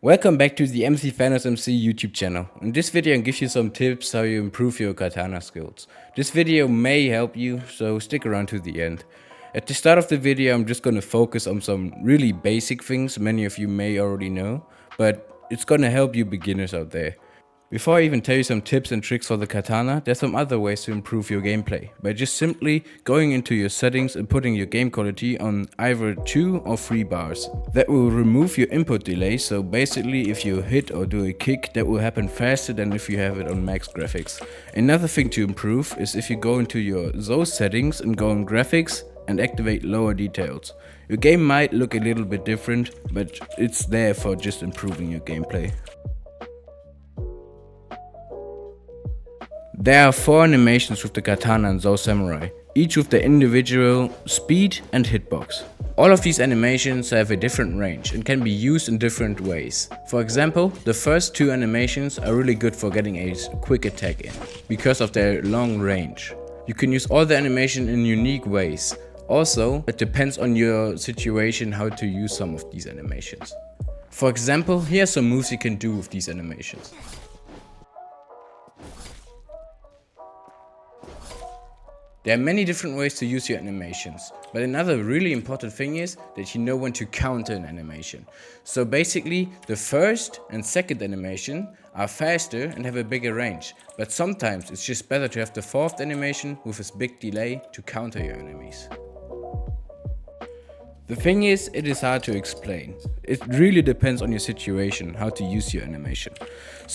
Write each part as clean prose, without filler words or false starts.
Welcome back to the MC Fanos MC YouTube channel. In this video I'll give you some tips how you improve your katana skills. This video may help you, so stick around to the end. At the start of the video I'm just gonna focus on some really basic things many of you may already know, but it's gonna help you beginners out there. Before I even tell you some tips and tricks for the katana, there's some other ways to improve your gameplay, by just simply going into your settings and putting your game quality on either 2 or 3 bars. That will remove your input delay, so basically if you hit or do a kick, that will happen faster than if you have it on max graphics. Another thing to improve is if you go into your those settings and go on graphics and activate lower details. Your game might look a little bit different, but it's there for just improving your gameplay. There are 4 animations with the katana and Zou Samurai, each with their individual speed and hitbox. All of these animations have a different range and can be used in different ways. For example, the first 2 animations are really good for getting a quick attack in, because of their long range. You can use all the animation in unique ways. Also, it depends on your situation how to use some of these animations. For example, here are some moves you can do with these animations. There are many different ways to use your animations, but another really important thing is that you know when to counter an animation. So basically, the first and second animation are faster and have a bigger range, but sometimes it's just better to have the fourth animation with this big delay to counter your enemies. The thing is, it is hard to explain. It really depends on your situation, how to use your animation.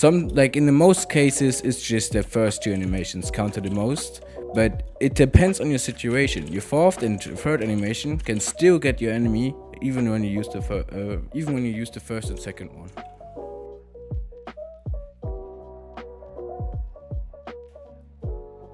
In the most cases, it's just the first 2 animations counter the most, but it depends on your situation. Your fourth and third animation can still get your enemy even when you use the first and second one.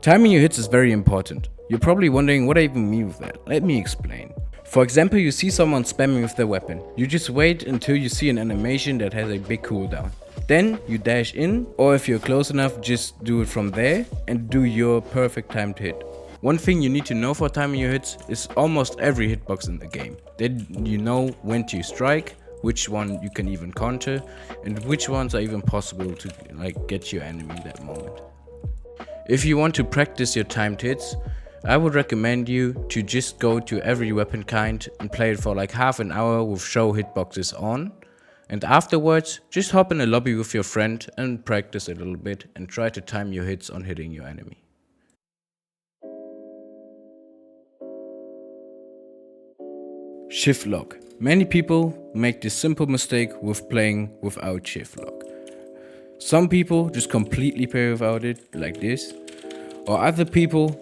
Timing your hits is very important. You're probably wondering what I even mean with that. Let me explain. For example, you see someone spamming with their weapon. You just wait until you see an animation that has a big cooldown. Then you dash in, or if you're close enough, just do it from there and do your perfect timed hit. One thing you need to know for timing your hits is almost every hitbox in the game. Then you know when to strike, which one you can even counter, and which ones are even possible to get your enemy in that moment. If you want to practice your timed hits, I would recommend you to just go to every weapon kind and play it for half an hour with show hitboxes on. And afterwards, just hop in a lobby with your friend and practice a little bit and try to time your hits on hitting your enemy. Shift lock. Many people make this simple mistake with playing without shift lock. Some people just completely play without it, like this, or other people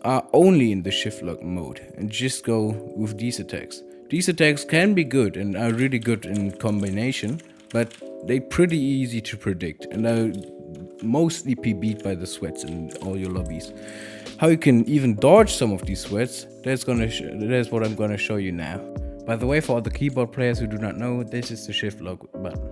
are only in the shift lock mode and just go with these attacks. These attacks can be good and are really good in combination, but they're pretty easy to predict and are mostly PB'd by the sweats in all your lobbies. How you can even dodge some of these sweats, that's what I'm gonna show you now. By the way, for all the keyboard players who do not know, this is the shift lock button.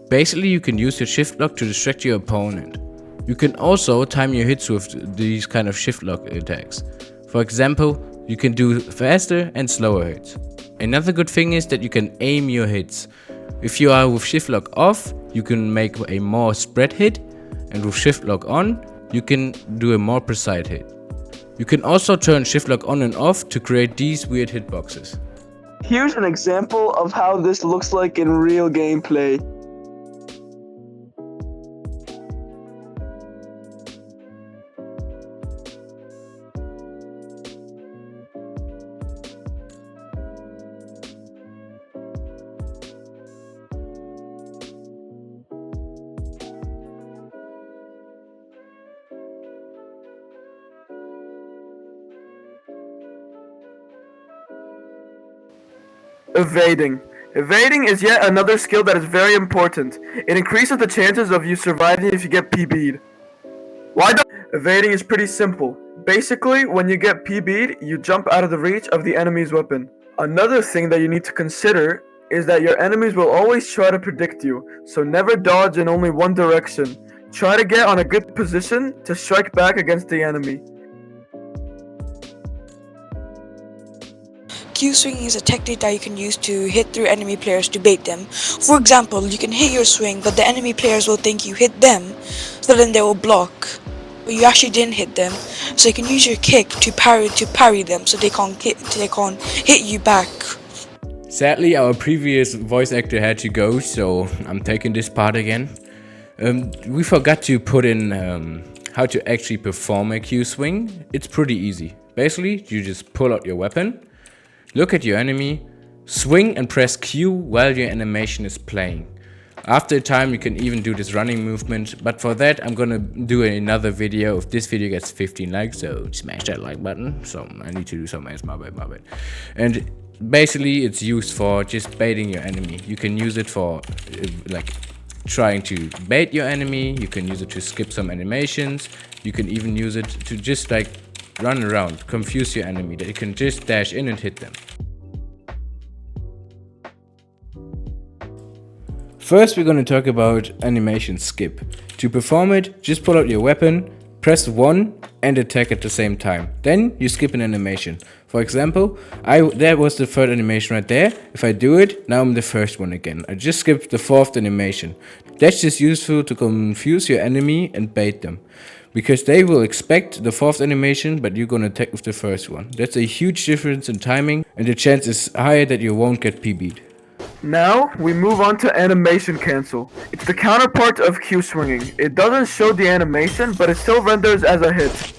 Basically, you can use your shift lock to distract your opponent. You can also time your hits with these kind of shift lock attacks. For example, you can do faster and slower hits. Another good thing is that you can aim your hits. If you are with shift lock off, you can make a more spread hit, and with shift lock on, you can do a more precise hit. You can also turn shift lock on and off to create these weird hitboxes. Here's an example of how this looks like in real gameplay. Evading. Evading is yet another skill that is very important. It increases the chances of you surviving if you get PB'd. Evading is pretty simple. Basically, when you get PB'd, you jump out of the reach of the enemy's weapon. Another thing that you need to consider is that your enemies will always try to predict you, so never dodge in only one direction. Try to get on a good position to strike back against the enemy. Q swinging is a technique that you can use to hit through enemy players to bait them. For example, you can hit your swing, but the enemy players will think you hit them, so then they will block. But you actually didn't hit them, so you can use your kick to parry them, so they can't hit you back. Sadly, our previous voice actor had to go, so I'm taking this part again. We forgot to put in how to actually perform a Q swing. It's pretty easy. Basically, you just pull out your weapon, look at your enemy, swing and press Q while your animation is playing. After a time you can even do this running movement, but for that I'm gonna do another video. If this video gets 15 likes, so smash that like button. So I need to do something else, my bad. And basically it's used for just baiting your enemy. You can use it for like trying to bait your enemy, you can use it to skip some animations, you can even use it to just like run around, confuse your enemy, that you can just dash in and hit them. First we're going to talk about animation skip. To perform it, just pull out your weapon, press 1 and attack at the same time. Then you skip an animation. For example, that was the third animation right there. If I do it, now I'm the first one again. I just skipped the fourth animation. That's just useful to confuse your enemy and bait them, because they will expect the fourth animation, but you're gonna attack with the first one. That's a huge difference in timing, and the chance is higher that you won't get PB'd. Now, we move on to animation cancel. It's the counterpart of Q swinging. It doesn't show the animation, but it still renders as a hit.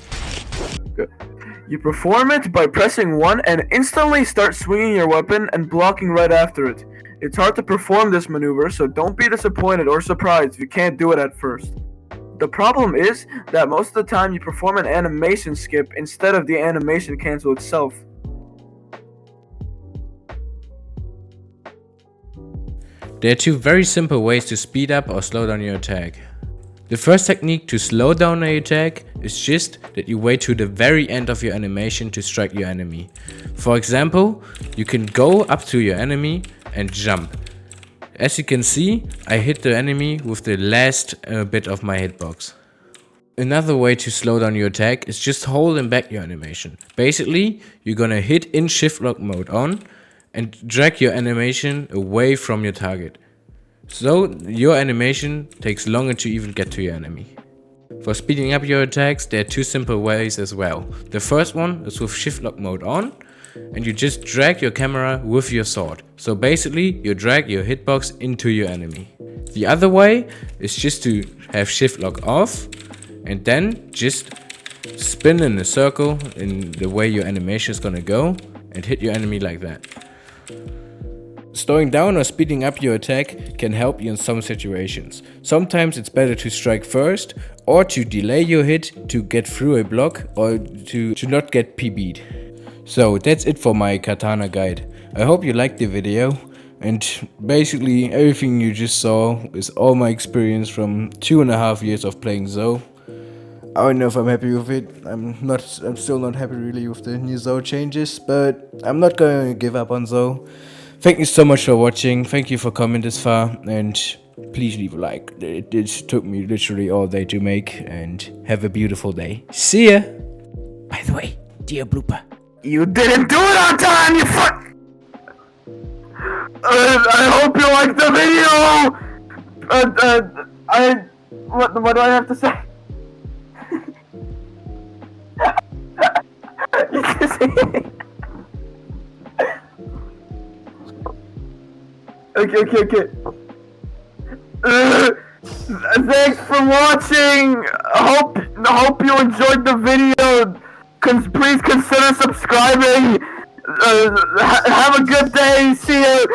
You perform it by pressing 1 and instantly start swinging your weapon and blocking right after it. It's hard to perform this maneuver, so don't be disappointed or surprised if you can't do it at first. The problem is that most of the time you perform an animation skip instead of the animation cancel itself. There are two very simple ways to speed up or slow down your attack. The first technique to slow down an attack is just that you wait to the very end of your animation to strike your enemy. For example, you can go up to your enemy and jump. As you can see, I hit the enemy with the last bit of my hitbox. Another way to slow down your attack is just holding back your animation. Basically, you're gonna hit in shift lock mode on and drag your animation away from your target. So your animation takes longer to even get to your enemy. For speeding up your attacks, there are two simple ways as well. The first one is with shift lock mode on, and you just drag your camera with your sword. So basically you drag your hitbox into your enemy. The other way is just to have shift lock off and then just spin in a circle in the way your animation is gonna go and hit your enemy like that. Slowing down or speeding up your attack can help you in some situations. Sometimes it's better to strike first or to delay your hit to get through a block or to not get PB'd. So that's it for my Katana guide. I hope you liked the video, and basically everything you just saw is all my experience from 2.5 years of playing Zo. I don't know if I'm happy with it. I'm still not happy really with the new Zo changes, but I'm not going to give up on Zo. Thank you so much for watching, thank you for coming this far, and please leave a like. It took me literally all day to make, and have a beautiful day. See ya! By the way, dear blooper. You didn't do it on time, you fuck! I hope you liked the video! What do I have to say? Okay. Thanks for watching. Hope you enjoyed the video. Please consider subscribing. Have a good day. See you.